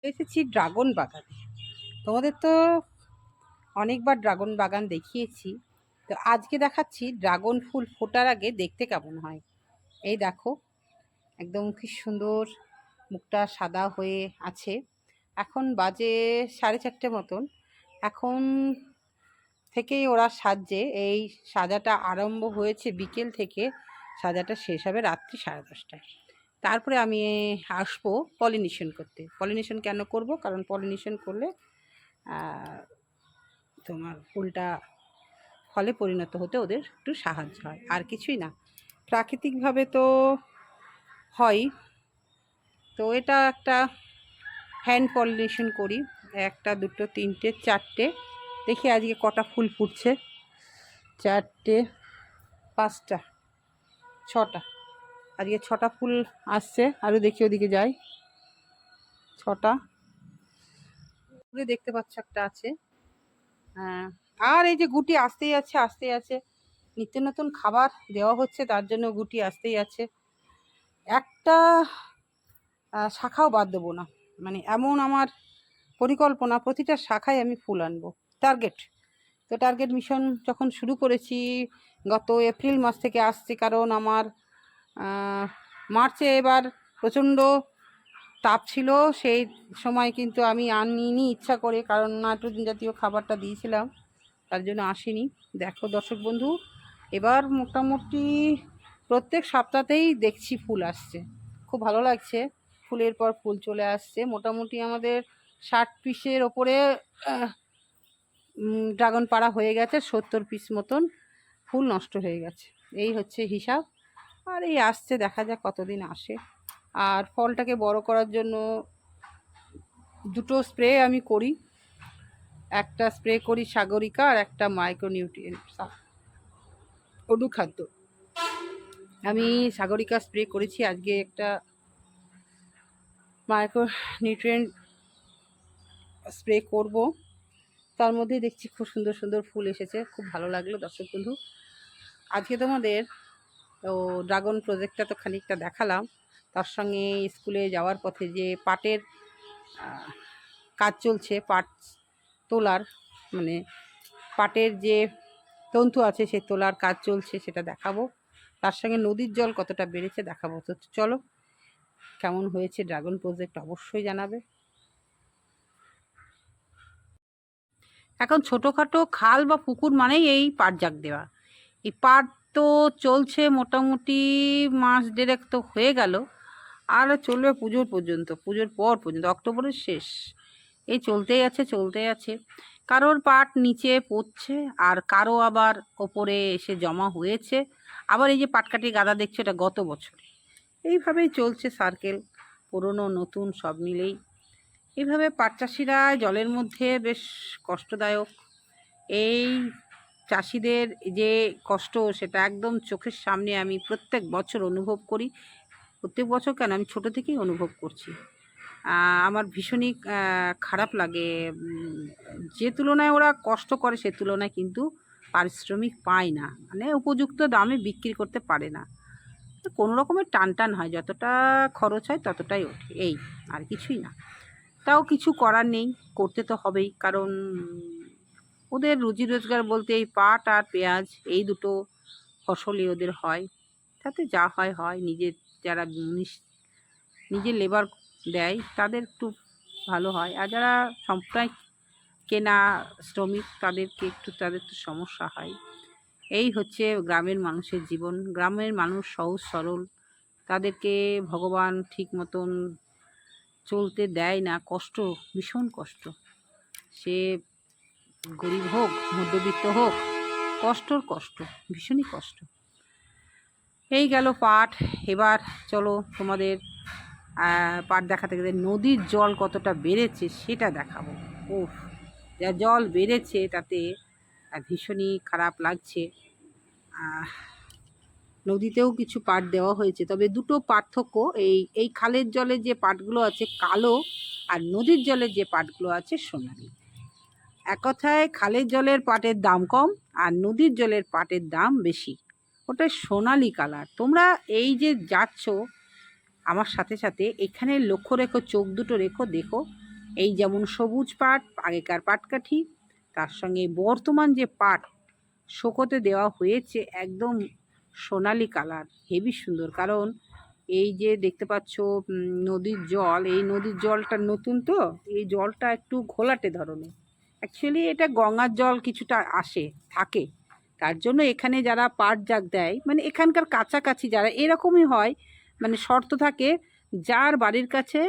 এসেছি ড্রাগন বাগানে। তোমাদের তো অনেকবার ড্রাগন বাগান দেখিয়েছি, তো আজকে দেখাচ্ছি ড্রাগন ফুল ফোটার আগে দেখতে কেমন হয়। এই দেখো, একদম কি সুন্দর, মুখটা সাদা হয়ে আছে। এখন বাজে 4:30 মতন। এখন থেকেই ওরা সাজছে। এই সাজাটা আরম্ভ হয়েছে বিকেল থেকে, সাজাটা শেষ হবে রাত্রি 10:30টায়। তারপরে আমি আসবো পলিনেশন করতে। পলিনেশন কেন করব? কারণ পলিনেশন করলে তোমার ফুলটা ফলে পরিণত হতে ওদের একটু সাহায্য হয়, আর কিছুই না। প্রাকৃতিকভাবে তো হয়। তো এটা একটা হ্যান্ড পলিনেশন করি। একটা, দুটো, তিনটে, চারটে, দেখি আজকে কটা ফুল ফুটছে। চারটে, পাঁচটা, ছটা, আজকে ছটা ফুল আসছে। আরও দেখি, ওদিকে যাই। ছটা ফুলে দেখতে পাচ্ছ একটা আছে। হ্যাঁ, আর এই যে গুটি আসতেই আছে, আসতেই আছে। নিত্য নতুন খাবার দেওয়া হচ্ছে, তার জন্য গুটি আসতেই আছে। একটা শাখাও বাদ দেবো না, মানে এমন আমার পরিকল্পনা, প্রতিটা শাখায় আমি ফুল আনবো। টার্গেট তো, টার্গেট মিশন যখন শুরু করেছি গত এপ্রিল মাস থেকে আসছে, কারণ আমার মার্চে এবার প্রচণ্ড তাপ ছিল। সেই সময় কিন্তু আমি আনিনি ইচ্ছা করে, কারণ নাইট্রোজেন জাতীয় খাবারটা দিয়েছিলাম, তার জন্য আসেনি। দেখো দর্শক বন্ধু, এবার মোটামুটি প্রত্যেক সপ্তাহতেই দেখছি ফুল আসছে, খুব ভালো লাগছে। ফুলের পর ফুল চলে আসছে। মোটামুটি আমাদের 60 পিসের ওপরে ড্রাগন পাড়া হয়ে গেছে। 70 পিস মতন ফুল নষ্ট হয়ে গেছে, এই হচ্ছে হিসাব। আর এই আসছে, দেখা যাক কতদিন আসে। আর ফলটাকে বড় করার জন্য দুটো স্প্রে আমি করি। একটা স্প্রে করি সাগরিকা, আর একটা মাইক্রোনিউট্রিয়েন্ট অনুখাদ্য। আমি সাগরিকা স্প্রে করেছি, আজকে একটা মাইক্রোনিউট্রিয়েন্ট স্প্রে করব। তার মধ্যে দেখছি খুব সুন্দর সুন্দর ফুল এসেছে, খুব ভালো লাগলো দর্শক বন্ধু। আজকে তোমাদের ড্রাগন প্রজেক্টটা তো খানিকটা দেখালাম, তার সঙ্গে স্কুলে যাওয়ার পথে যে পাটের কাজ চলছে, পাট তোলার, মানে পাটের যে তন্তু আছে সে তোলার কাজ চলছে, সেটা দেখাবো। তার সঙ্গে নদীর জল কতটা বেড়েছে দেখাবো। তো চলো, কেমন হয়েছে ড্রাগন প্রজেক্ট অবশ্যই জানাবে। এখন ছোটোখাটো খাল বা পুকুর মানেই এই পাট জাগ দেওয়া। এই পাট তো চলছে মোটামুটি মাস দেড়েক তো হয়ে গেল, আর চলবে পুজোর পর্যন্ত, পুজোর পর পর্যন্ত, অক্টোবরের শেষ। এই চলতেই আছে, চলতেই আছে। কারোর পাট নিচে পড়ছে, আর কারো আবার ওপরে এসে জমা হয়েছে। আবার এই যে পাটকাঠি গাদা দেখছো, এটা গত বছর। এইভাবেই চলছে সার্কেল, পুরনো নতুন সব মিলেই। এইভাবে পাট চাষিরা জলের মধ্যে বেশ কষ্টদায়ক। এই চাষিদের যে কষ্ট, সেটা একদম চোখের সামনে আমি প্রত্যেক বছর অনুভব করি। প্রত্যেক বছর কেন, আমি ছোটো থেকেই অনুভব করছি। আমার ভীষণই খারাপ লাগে। যে তুলনায় ওরা কষ্ট করে, সে তুলনায় কিন্তু পারিশ্রমিক পায় না, মানে উপযুক্ত দামে বিক্রি করতে পারে না। কোনো রকমের টান টান হয়, যতটা খরচ হয় ততটাই ওঠে, এই আর কিছুই না। তাও কিছু করার নেই, করতে তো হবেই, কারণ ওদের রুজি রোজগার বলতে এই পাট আর পেঁয়াজ, এই দুটো ফসলই ওদের হয়। তাতে যা হয় হয়, নিজের যারা নিজের লেবার দেয় তাদের একটু ভালো হয়, আর যারা সম্প্রদায় কেনা শ্রমিক তাদেরকে একটু, তাদের তো সমস্যা হয়। এই হচ্ছে গ্রামের মানুষের জীবন। গ্রামের মানুষ সহজ সরল, তাদেরকে ভগবান ঠিক মতন চলতে দেয় না। কষ্ট, ভীষণ কষ্ট। সে গরিব হোক, মধ্যবিত্ত হোক, কষ্টর কষ্ট, ভীষণই কষ্ট। এই গেল পাট। এবার চলো তোমাদের পাট দেখাতে গেলে নদীর জল কতটা বেড়েছে সেটা দেখাবো। উফ, যা জল বেড়েছে তাতে ভীষণই খারাপ লাগছে। নদীতেও কিছু পাট দেওয়া হয়েছে, তবে দুটো পার্থক্য, এই খালের জলে যে পাটগুলো আছে কালো, আর নদীর জলের যে পাটগুলো আছে সোনালি। এক কথায় খালের জলের পাটের দাম কম, আর নদীর জলের পাটের দাম বেশি। ওটা সোনালি কালার। তোমরা এই যে যাচ্ছ আমার সাথে সাথে, এখানে লক্ষ্য রেখো, চোখ দুটো রেখো, দেখো এই যেমন সবুজ পাট আগেকার পাটকাঠি, তার সঙ্গে বর্তমান যে পাট শোকোতে দেওয়া হয়েছে একদম সোনালি কালার, হেবি সুন্দর। কারণ এই যে দেখতে পাচ্ছ নদীর জল, এই নদীর জলটা নতুন তো, এই জলটা একটু ঘোলাটে ধরনের। অ্যাকচুয়ালি এটা গঙ্গার জল কিছুটা আসে থাকে, তার জন্য এখানে যারা পাট জাগ দেয় মানে এখানকার কাছাকাছি যারা এরকমই হয়, মানে শর্ত থাকে যার বাড়ির কাছে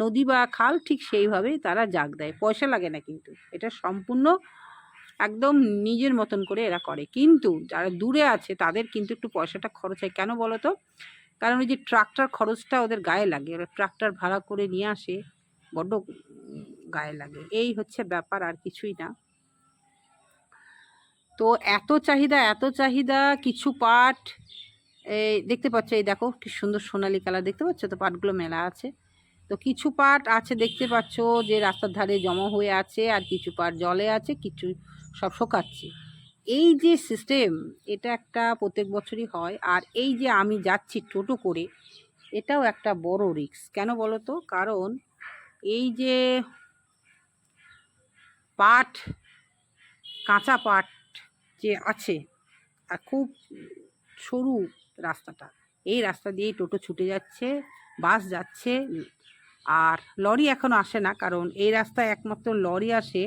নদী বা খাল ঠিক সেইভাবেই তারা জাগ দেয়, পয়সা লাগে না কিন্তু এটা সম্পূর্ণ একদম নিজের মতন করে এরা করে। কিন্তু যারা দূরে আছে তাদের কিন্তু একটু পয়সাটা খরচ হয়, কেন বলো তো? কারণ ওই যে ট্রাক্টর খরচটা ওদের গায়ে লাগে, ওরা ট্রাক্টর ভাড়া করে নিয়ে আসে, বড্ড গায়ে লাগে, এই হচ্ছে ব্যাপার, আর কিছুই না। তো এত চাহিদা এত চাহিদা, কিছু পাট এই দেখতে পাচ্ছ, এই দেখো কি সুন্দর সোনালি কালার, দেখতে পাচ্ছ তো পাটগুলো মেলা আছে। তো কিছু পাট আছে দেখতে পাচ্ছ যে রাস্তার ধারে জমা হয়ে আছে, আর কিছু পাট জলে আছে, কিছু সব শোকাচ্ছে। এই যে সিস্টেম, এটা একটা প্রত্যেক বছরই হয়। আর এই যে আমি যাচ্ছি টোটো করে, এটাও একটা বড় রিস্ক, কেন বলো তো? কারণ এই যে পাট, কাঁচা পাট যে আছে, আর খুব সরু রাস্তাটা, এই রাস্তা দিয়েই টোটো ছুটে যাচ্ছে, বাস যাচ্ছে, আর লরি এখনও আসে না, কারণ এই রাস্তায় একমাত্র লরি আসে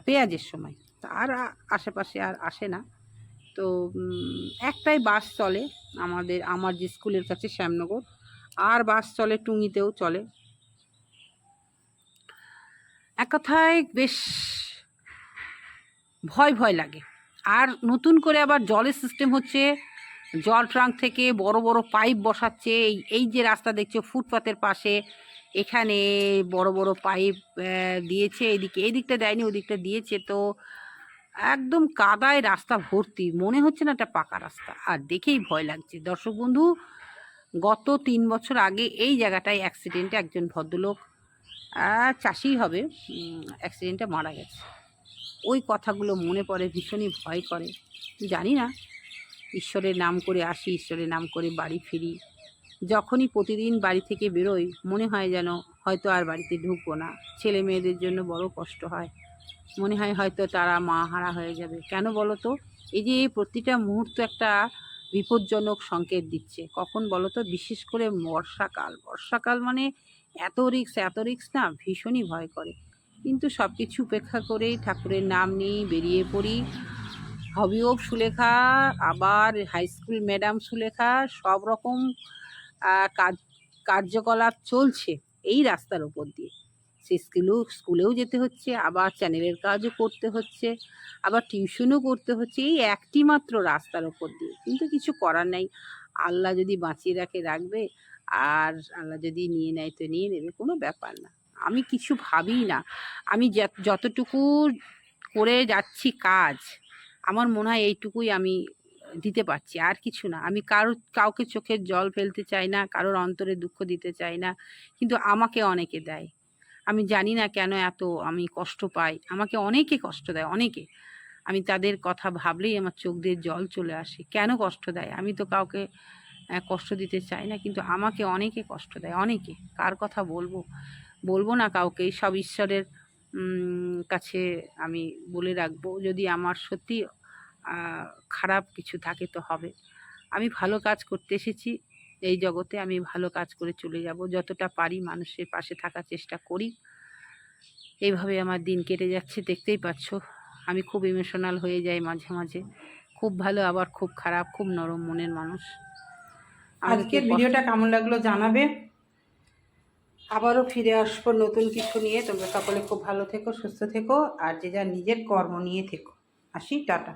পেঁয়াজের সময়, আর আশেপাশে আর আসে না। তো একটাই বাস চলে আমার যে স্কুলের কাছে শ্যামনগর, আর বাস চলে টুঙ্গিতেও চলে। এক কথায় বেশ ভয় ভয় লাগে। আর নতুন করে আবার জলের সিস্টেম হচ্ছে, জল ট্রাঙ্ক থেকে বড় বড় পাইপ বসাচ্ছে। এই যে রাস্তা দেখছো ফুটপাতের পাশে, এখানে বড় বড় পাইপ দিয়েছে, এই দিকটা দেয়নি, ওদিকটা দিয়েছে। তো একদম কাদায় রাস্তা ভর্তি, মনে হচ্ছে না এটা পাকা রাস্তা, আর দেখেই ভয় লাগছে। দর্শক বন্ধু, গত 3 বছর আগে এই জায়গাটায় অ্যাক্সিডেন্টে একজন ভদ্রলোক, চাষি হবে, অ্যাক্সিডেন্টে মারা গেছে। ওই কথাগুলো মনে পড়ে, ভীষণই ভয় করে। জানি না, ঈশ্বরের নাম করে আসি, ঈশ্বরের নাম করে বাড়ি ফিরি। যখনই প্রতিদিন বাড়ি থেকে বেরোই মনে হয় যেন হয়তো আর বাড়িতে ঢুকবো না। ছেলে মেয়েদের জন্য বড় কষ্ট হয়, মনে হয় হয়তো তারা মা হারা হয়ে যাবে। কেন বলো তো? এই যে প্রতিটা মুহূর্ত একটা বিপজ্জনক সংকেত দিচ্ছে। কখন বলো তো? বিশেষ করে বর্ষাকাল মানে এত রিক্স না, ভীষণই ভয় করে। কিন্তু সব কিছু উপেক্ষা করেই ঠাকুরের নাম নিয়েই বেরিয়ে পড়ি। হবিও সুলেখা, আবার হাই স্কুল ম্যাডাম সুলেখা, সব রকম কার্যকলাপ চলছে এই রাস্তার ওপর দিয়ে। সে স্কুলেও যেতে হচ্ছে, আবার চ্যানেলের কাজও করতে হচ্ছে, আবার টিউশনও করতে হচ্ছে, এই একটি মাত্র রাস্তার ওপর দিয়ে। কিন্তু কিছু করার নাই, আল্লাহ যদি বাঁচিয়ে রাখবে, আর আল্লাহ যদি নিয়ে নেয় তো নিয়ে নেবে, কোনো ব্যাপার না। আমি কিছু ভাবি না, আমি যতটুকু করে যাচ্ছি কাজ, আমার মনে হয় এইটুকুই আমি দিতে পারছি, আর কিছু না। আমি কাউকে চোখের জল ফেলতে চাই না, কারোর অন্তরে দুঃখ দিতে চাই না, কিন্তু আমাকে অনেকে দেয়। আমি জানি না কেন এত আমি কষ্ট পাই, আমাকে অনেকে কষ্ট দেয়, অনেকে। আমি তাদের কথা ভাবলেই আমার চোখ দিয়ে জল চলে আসে। কেন কষ্ট দেয়? আমি তো কাউকে কষ্ট দিতে চাই না, কিন্তু আমাকে অনেকে কষ্ট দেয়, অনেকে। কার কথা বলবো না কাউকে, সব ঈশ্বরের কাছে আমি বলে রাখবো। যদি আমার সত্যি খারাপ কিছু থাকে তো হবে। আমি ভালো কাজ করতে এসেছি এই জগতে, আমি ভালো কাজ করে চলে যাব, যতটা পারি মানুষের পাশে থাকার চেষ্টা করি। এইভাবে আমার দিন কেটে যাচ্ছে, দেখতেই পাচ্ছ। আমি খুব ইমোশনাল হয়ে যাই মাঝে মাঝে, খুব ভালো আবার খুব খারাপ, খুব নরম মনের মানুষ। আজকের ভিডিওটা কেমন লাগলো জানাবে। আবারও ফিরে আসবো নতুন কিছু নিয়ে। তোমরা সকলে খুব ভালো থেকো, সুস্থ থেকো, আর যে যার নিজের কর্ম নিয়ে থেকো। আসি, টাটা।